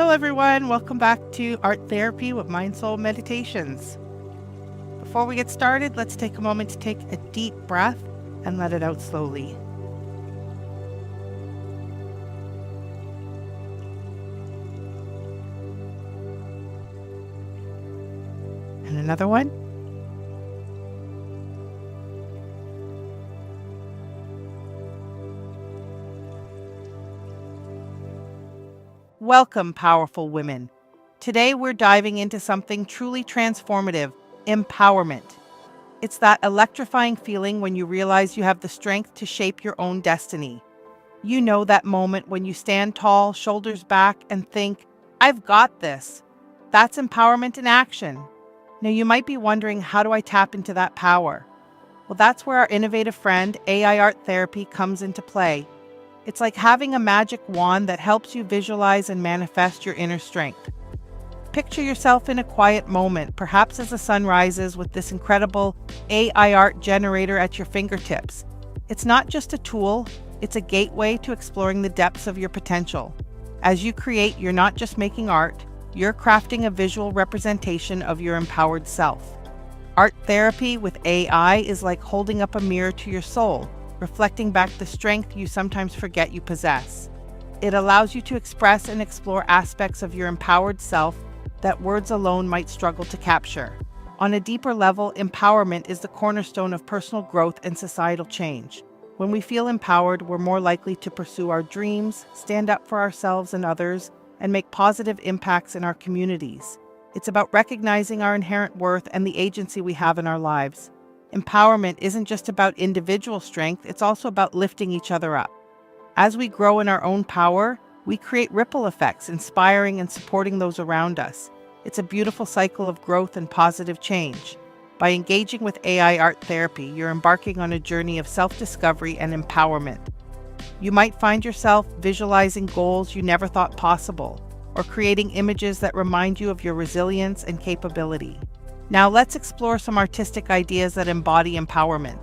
Hello everyone, welcome back to Art Therapy with MindSoulMeditations. Before we get started, let's take a moment to take a deep breath and let it out slowly. And another one. Welcome, powerful women. Today we're diving into something truly transformative, empowerment. It's that electrifying feeling when you realize you have the strength to shape your own destiny. You know that moment when you stand tall, shoulders back, and think, I've got this. That's empowerment in action. Now you might be wondering, how do I tap into that power? Well, that's where our innovative friend, AI Art Therapy, comes into play. It's like having a magic wand that helps you visualize and manifest your inner strength. Picture yourself in a quiet moment, perhaps as the sun rises, with this incredible AI art generator at your fingertips. It's not just a tool, it's a gateway to exploring the depths of your potential. As you create, you're not just making art, you're crafting a visual representation of your empowered self. Art therapy with AI is like holding up a mirror to your soul, reflecting back the strength you sometimes forget you possess. It allows you to express and explore aspects of your empowered self that words alone might struggle to capture. On a deeper level, empowerment is the cornerstone of personal growth and societal change. When we feel empowered, we're more likely to pursue our dreams, stand up for ourselves and others, and make positive impacts in our communities. It's about recognizing our inherent worth and the agency we have in our lives. Empowerment isn't just about individual strength, it's also about lifting each other up. As we grow in our own power, we create ripple effects, inspiring and supporting those around us. It's a beautiful cycle of growth and positive change. By engaging with AI art therapy, you're embarking on a journey of self-discovery and empowerment. You might find yourself visualizing goals you never thought possible, or creating images that remind you of your resilience and capability. Now let's explore some artistic ideas that embody empowerment.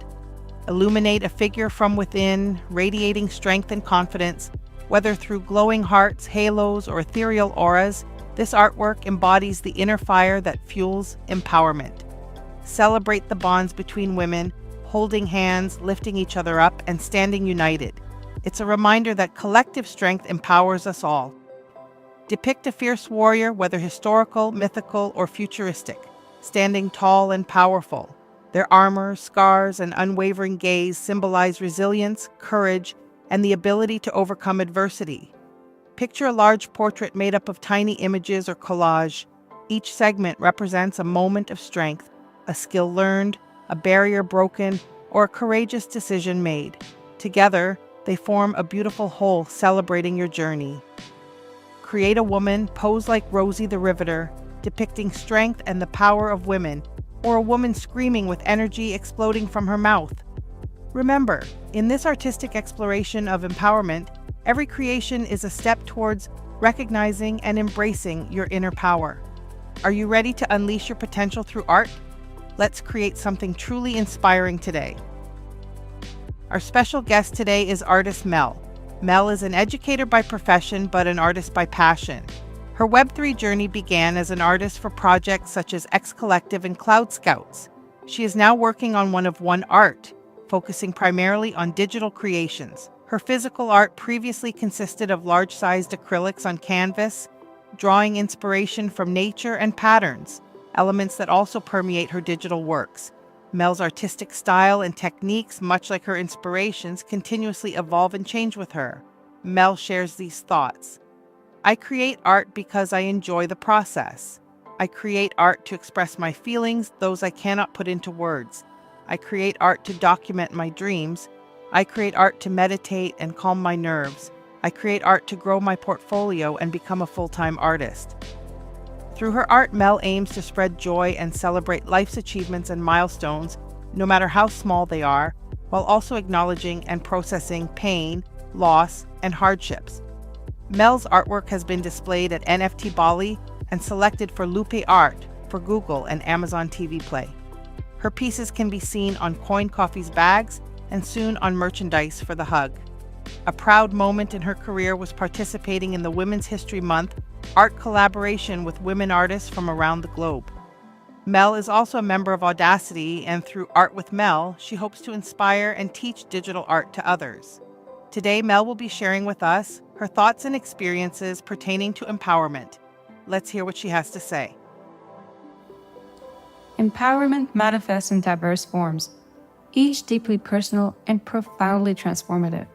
Illuminate a figure from within, radiating strength and confidence. Whether through glowing hearts, halos, or ethereal auras, this artwork embodies the inner fire that fuels empowerment. Celebrate the bonds between women, holding hands, lifting each other up, and standing united. It's a reminder that collective strength empowers us all. Depict a fierce warrior, whether historical, mythical, or futuristic, standing tall and powerful. Their armor, scars, and unwavering gaze symbolize resilience, courage, and the ability to overcome adversity. Picture a large portrait made up of tiny images or collage. Each segment represents a moment of strength, a skill learned, a barrier broken, or a courageous decision made. Together, they form a beautiful whole celebrating your journey. Create a woman, pose like Rosie the Riveter, depicting strength and the power of women, or a woman screaming with energy exploding from her mouth. Remember, in this artistic exploration of empowerment, every creation is a step towards recognizing and embracing your inner power. Are you ready to unleash your potential through art? Let's create something truly inspiring today. Our special guest today is artist Mel. Mel is an educator by profession, but an artist by passion. Her Web3 journey began as an artist for projects such as X Collective and Cloud Scouts. She is now working on One of One Art, focusing primarily on digital creations. Her physical art previously consisted of large-sized acrylics on canvas, drawing inspiration from nature and patterns, elements that also permeate her digital works. Mel's artistic style and techniques, much like her inspirations, continuously evolve and change with her. Mel shares these thoughts. I create art because I enjoy the process. I create art to express my feelings, those I cannot put into words. I create art to document my dreams. I create art to meditate and calm my nerves. I create art to grow my portfolio and become a full-time artist. Through her art, Mel aims to spread joy and celebrate life's achievements and milestones, no matter how small they are, while also acknowledging and processing pain, loss, and hardships. Mel's artwork has been displayed at NFT Bali and selected for Lupe Art for Google and Amazon TV Play. Her pieces can be seen on Coin Coffee's bags and soon on merchandise for The Hug. A proud moment in her career was participating in the Women's History Month art collaboration with women artists from around the globe. Mel is also a member of Audacity, and through Art with Mel, she hopes to inspire and teach digital art to others. Today, Mel will be sharing with us her thoughts and experiences pertaining to empowerment. Let's hear what she has to say. Empowerment manifests in diverse forms, each deeply personal and profoundly transformative.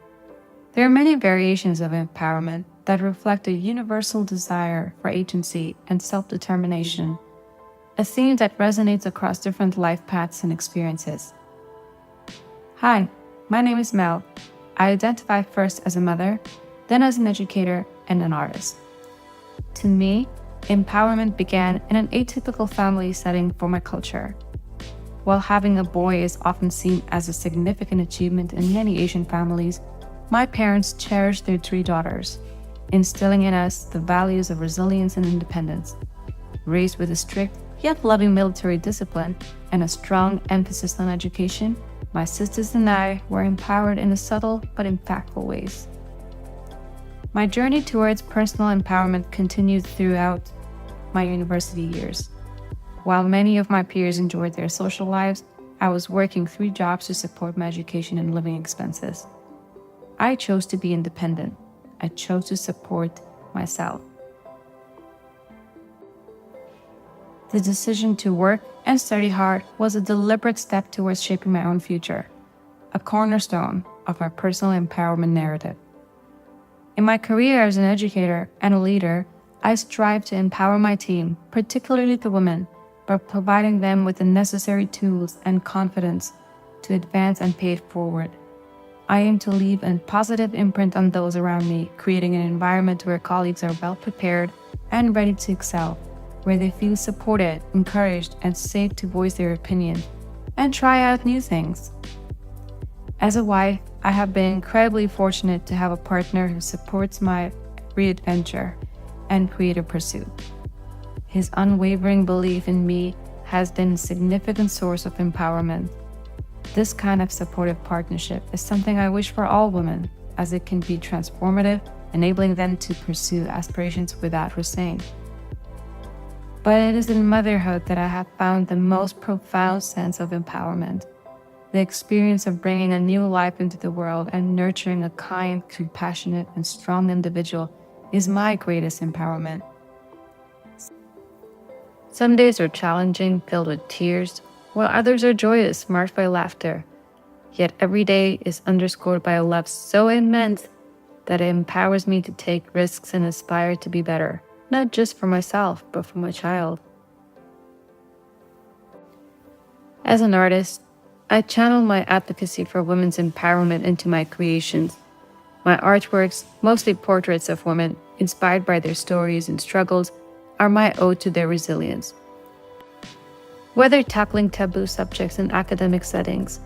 There are many variations of empowerment that reflect a universal desire for agency and self-determination, a theme that resonates across different life paths and experiences. Hi, my name is Mel. I identify first as a mother, then as an educator and an artist. To me, empowerment began in an atypical family setting for my culture. While having a boy is often seen as a significant achievement in many Asian families, my parents cherished their 3 daughters, instilling in us the values of resilience and independence. Raised with a strict yet loving military discipline and a strong emphasis on education, my sisters and I were empowered in subtle but impactful ways. My journey towards personal empowerment continued throughout my university years. While many of my peers enjoyed their social lives, I was working 3 jobs to support my education and living expenses. I chose to be independent. I chose to support myself. The decision to work and study hard was a deliberate step towards shaping my own future, a cornerstone of my personal empowerment narrative. In my career as an educator and a leader, I strive to empower my team, particularly the women, by providing them with the necessary tools and confidence to advance and pay it forward. I aim to leave a positive imprint on those around me, creating an environment where colleagues are well prepared and ready to excel, where they feel supported, encouraged, and safe to voice their opinion and try out new things. As a wife, I have been incredibly fortunate to have a partner who supports my every adventure and creative pursuit. His unwavering belief in me has been a significant source of empowerment. This kind of supportive partnership is something I wish for all women, as it can be transformative, enabling them to pursue aspirations without restraint. But it is in motherhood that I have found the most profound sense of empowerment. The experience of bringing a new life into the world and nurturing a kind, compassionate, and strong individual is my greatest empowerment. Some days are challenging, filled with tears, while others are joyous, marked by laughter. Yet every day is underscored by a love so immense that it empowers me to take risks and aspire to be better, not just for myself, but for my child. As an artist, I channel my advocacy for women's empowerment into my creations. My artworks, mostly portraits of women, inspired by their stories and struggles, are my ode to their resilience. Whether tackling taboo subjects in academic settings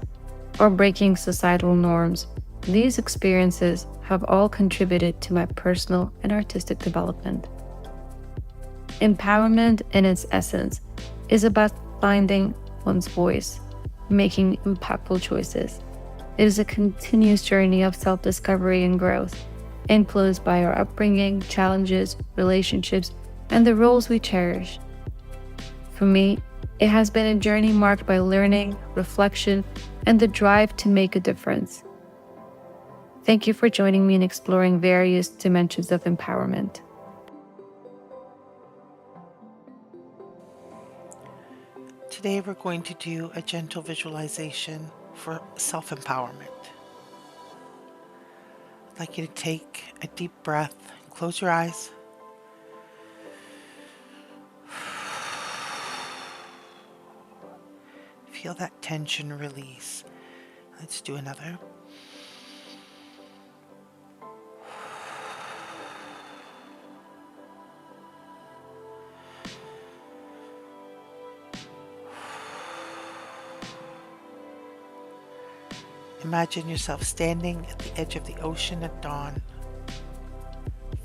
or breaking societal norms, these experiences have all contributed to my personal and artistic development. Empowerment, in its essence, is about finding one's voice, making impactful choices. It is a continuous journey of self-discovery and growth, influenced by our upbringing, challenges, relationships, and the roles we cherish. For me, it has been a journey marked by learning, reflection, and the drive to make a difference. Thank you for joining me in exploring various dimensions of empowerment. Today we're going to do a gentle visualization for self-empowerment. I'd like you to take a deep breath, close your eyes. Feel that tension release. Let's do another. Imagine yourself standing at the edge of the ocean at dawn.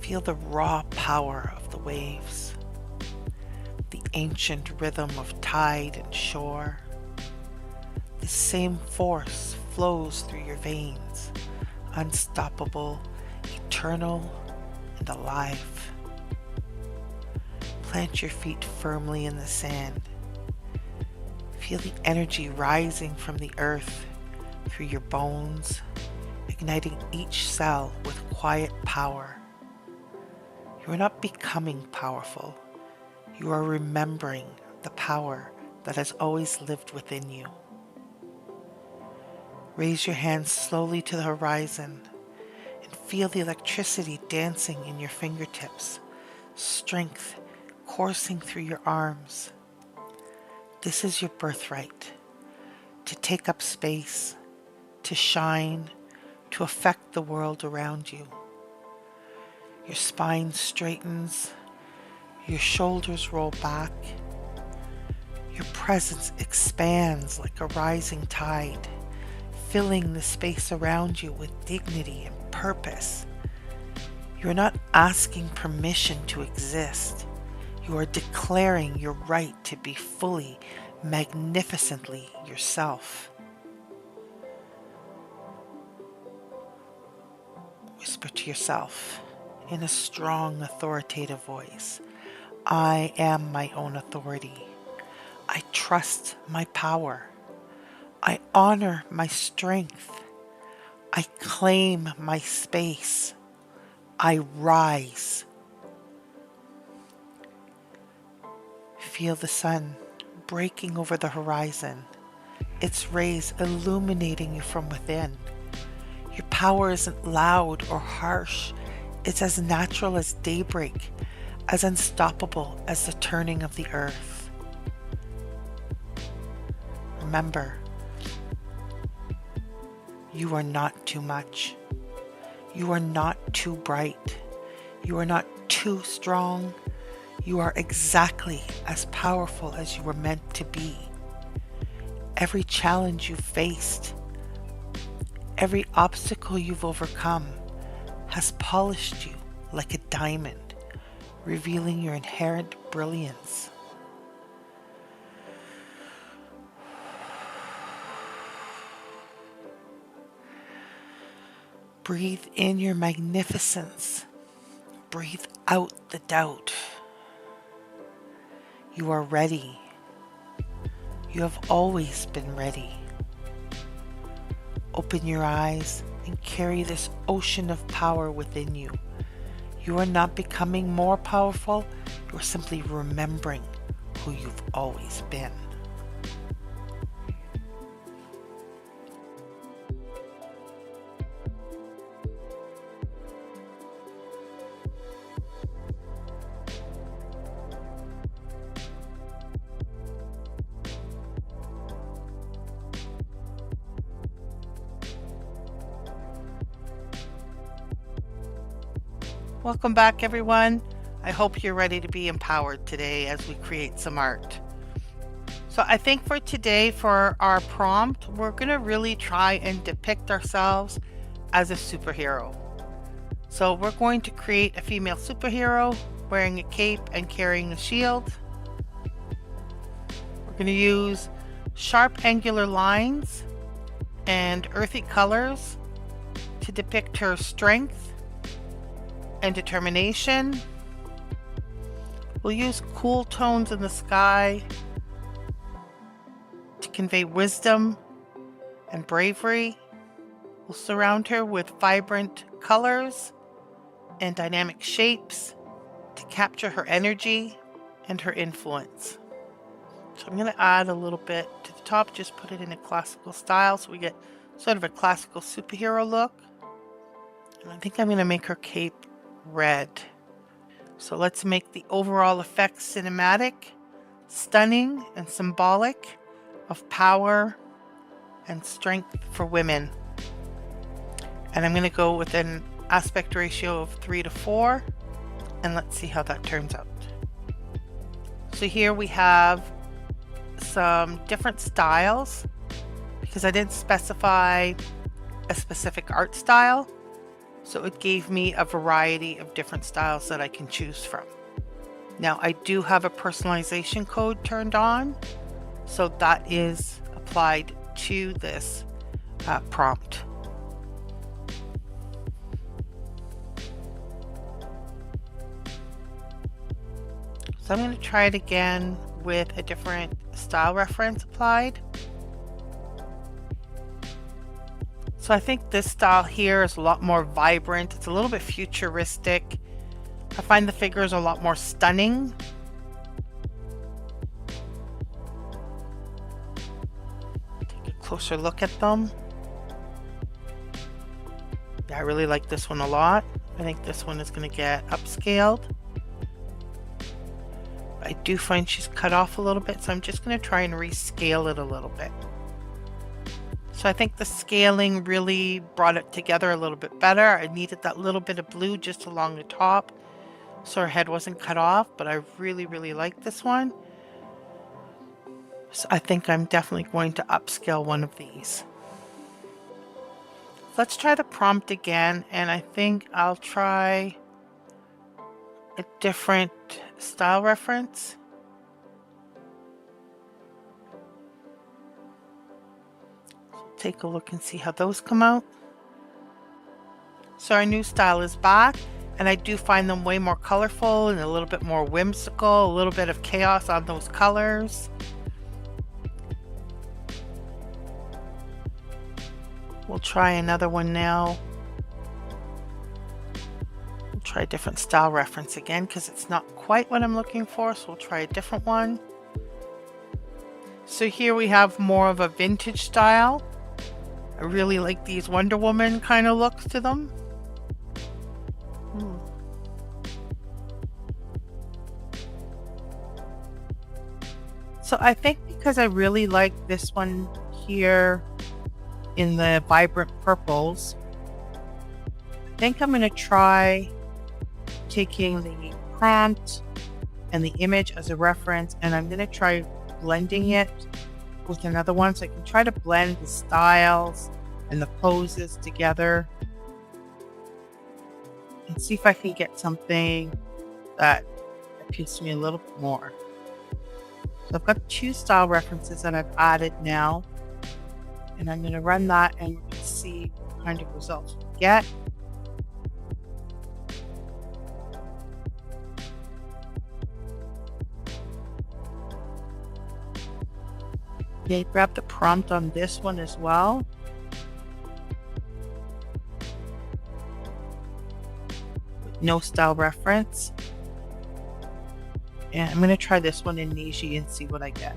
Feel the raw power of the waves, the ancient rhythm of tide and shore. The same force flows through your veins, unstoppable, eternal, and alive. Plant your feet firmly in the sand. Feel the energy rising from the earth through your bones, igniting each cell with quiet power. You are not becoming powerful. You are remembering the power that has always lived within you. Raise your hands slowly to the horizon and feel the electricity dancing in your fingertips, strength coursing through your arms. This is your birthright, to take up space, to shine, to affect the world around you. Your spine straightens, your shoulders roll back, your presence expands like a rising tide, filling the space around you with dignity and purpose. You are not asking permission to exist. You are declaring your right to be fully, magnificently yourself. Whisper to yourself in a strong, authoritative voice, I am my own authority. I trust my power. I honor my strength. I claim my space. I rise. Feel the sun breaking over the horizon, its rays illuminating you from within. Your power isn't loud or harsh. It's as natural as daybreak, as unstoppable as the turning of the earth. Remember, you are not too much. You are not too bright. You are not too strong. You are exactly as powerful as you were meant to be. Every challenge you've faced, every obstacle you've overcome has polished you like a diamond, revealing your inherent brilliance. Breathe in your magnificence. Breathe out the doubt. You are ready. You have always been ready. Open your eyes and carry this ocean of power within you. You are not becoming more powerful. You are simply remembering who you've always been. Welcome back, everyone. I hope you're ready to be empowered today as we create some art. So I think for today, for our prompt, we're going to really try and depict ourselves as a superhero. So we're going to create a female superhero wearing a cape and carrying a shield. We're going to use sharp angular lines and earthy colors to depict her strength and determination. We'll use cool tones in the sky to convey wisdom and bravery. We'll surround her with vibrant colors and dynamic shapes to capture her energy and her influence. So I'm going to add a little bit to the top, just put it in a classical style so we get sort of a classical superhero look. And I think I'm going to make her cape red. So let's make the overall effect cinematic, stunning, and symbolic of power and strength for women. And I'm going to go with an aspect ratio of 3:4, and let's see how that turns out. So here we have some different styles because I didn't specify a specific art style. So it gave me a variety of different styles that I can choose from. Now I do have a personalization code turned on, so that is applied to this prompt. So I'm going to try it again with a different style reference applied. So I think this style here is a lot more vibrant. It's a little bit futuristic. I find the figures a lot more stunning. Take a closer look at them. Yeah, I really like this one a lot. I think this one is going to get upscaled. I do find she's cut off a little bit, so I'm just going to try and rescale it a little bit. So I think the scaling really brought it together a little bit better. I needed that little bit of blue just along the top so her head wasn't cut off, but I really like this one. So I think I'm definitely going to upscale one of these. Let's try the prompt again, and I think I'll try a different style reference. Take a look and see how those come out. So our new style is back, and I do find them way more colorful and a little bit more whimsical, a little bit of chaos on those colors. We'll try another one now. We'll try a different style reference again because it's not quite what I'm looking for, so we'll try a different one. So here we have more of a vintage style. I really like these Wonder Woman kind of looks to them. So I think because I really like this one here in the vibrant purples, I think I'm going to try taking the prompt and the image as a reference, and I'm going to try blending it with another one so I can try to blend the styles and the poses together and see if I can get something that appeals to me a little bit more. So I've got 2 style references that I've added now, and I'm going to run that and see what kind of results we get. Okay, grab the prompt on this one as well. With no style reference. And I'm going to try this one in Niji and see what I get.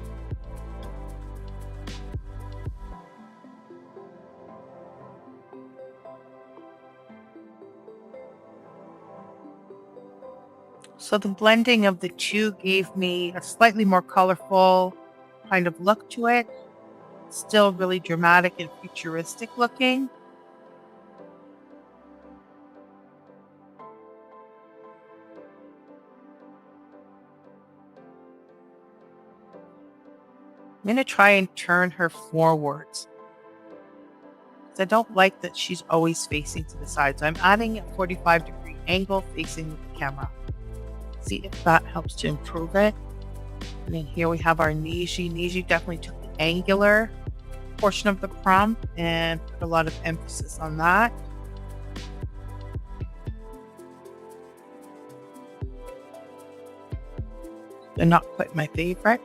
So the blending of the 2 gave me a slightly more colorful kind of look to it. Still really dramatic and futuristic looking. I'm going to try and turn her forwards. I don't like that she's always facing to the side. So I'm adding a 45-degree angle facing the camera. See if that helps to improve it. And then here we have our Niji. Niji definitely took the angular portion of the prompt and put a lot of emphasis on that. They're not quite my favorite.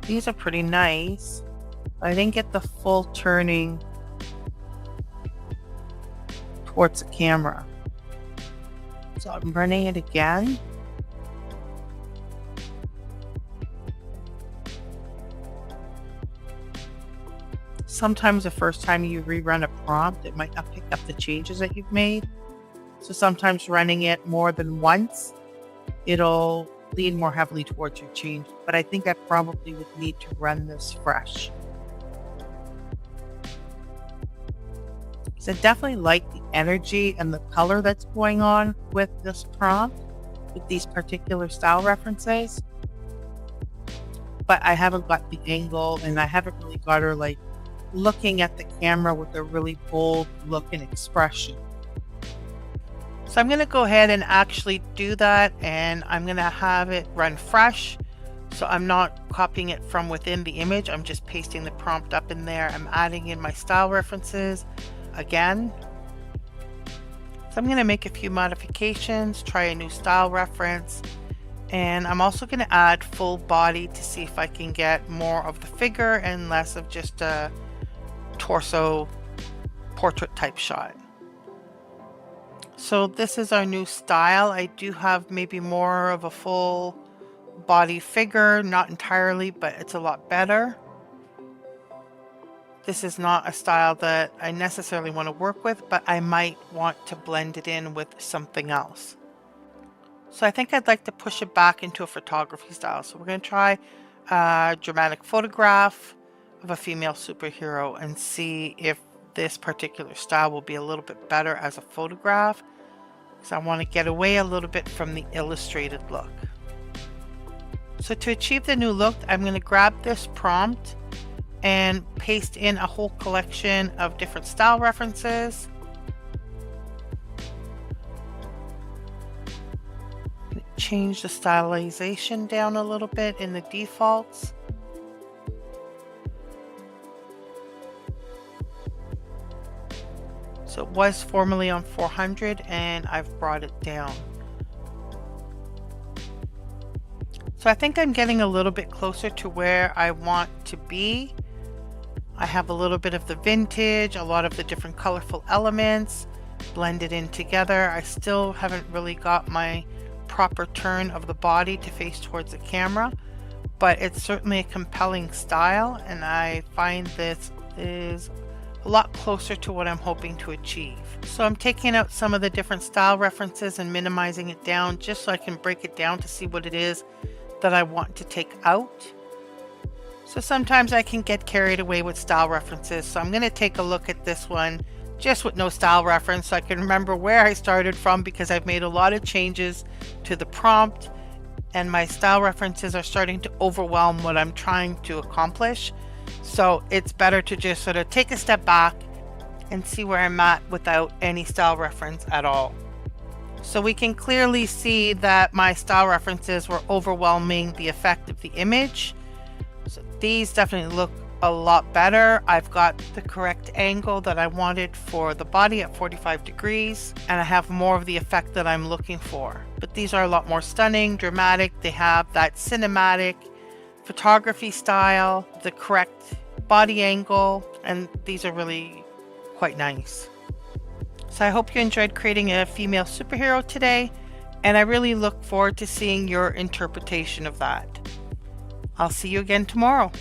These are pretty nice. I didn't get the full turning towards the camera. So I'm running it again. Sometimes the first time you rerun a prompt, it might not pick up the changes that you've made. So sometimes running it more than once, it'll lean more heavily towards your change. But I think I probably would need to run this fresh. So I definitely like the energy and the color that's going on with this prompt, with these particular style references. But I haven't got the angle, and I haven't really got her like looking at the camera with a really bold look and expression. So I'm going to go ahead and actually do that, and I'm going to have it run fresh So I'm not copying it from within the image, I'm just pasting the prompt up in there. I'm adding in my style references again. So I'm going to make a few modifications, try a new style reference, and I'm also going to add full body to see if I can get more of the figure and less of just a torso portrait type shot. So this is our new style. I do have maybe more of a full body figure, not entirely, but it's a lot better. This is not a style that I necessarily want to work with, but I might want to blend it in with something else. So I think I'd like to push it back into a photography style. So we're going to try a dramatic photograph of a female superhero and see if this particular style will be a little bit better as a photograph, because I want to get away a little bit from the illustrated look. So to achieve the new look, I'm going to grab this prompt and paste in a whole collection of different style references. Change the stylization down a little bit in the defaults. So it was formerly on 400 and I've brought it down. So I think I'm getting a little bit closer to where I want to be. I have a little bit of the vintage, a lot of the different colorful elements blended in together. I still haven't really got my proper turn of the body to face towards the camera, but it's certainly a compelling style, and I find this is a lot closer to what I'm hoping to achieve. So I'm taking out some of the different style references and minimizing it down just so I can break it down to see what it is that I want to take out. So sometimes I can get carried away with style references, so I'm going to take a look at this one just with no style reference so I can remember where I started from, because I've made a lot of changes to the prompt and my style references are starting to overwhelm what I'm trying to accomplish. So it's better to just sort of take a step back and see where I'm at without any style reference at all. So we can clearly see that my style references were overwhelming the effect of the image. So these definitely look a lot better. I've got the correct angle that I wanted for the body at 45 degrees, and I have more of the effect that I'm looking for. But these are a lot more stunning, dramatic. They have that cinematic photography style, the correct body angle, and these are really quite nice. So I hope you enjoyed creating a female superhero today, and I really look forward to seeing your interpretation of that. I'll see you again tomorrow.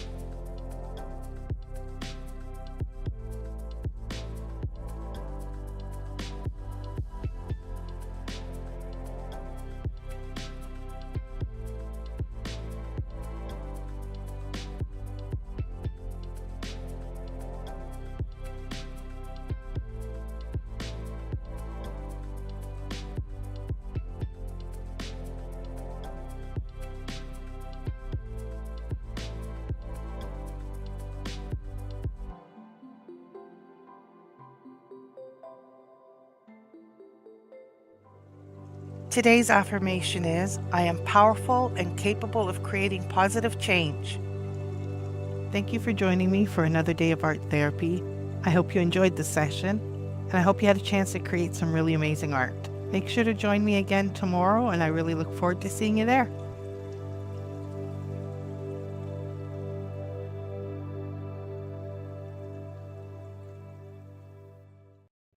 Today's affirmation is, I am powerful and capable of creating positive change. Thank you for joining me for another day of art therapy. I hope you enjoyed the session, and I hope you had a chance to create some really amazing art. Make sure to join me again tomorrow, and I really look forward to seeing you there.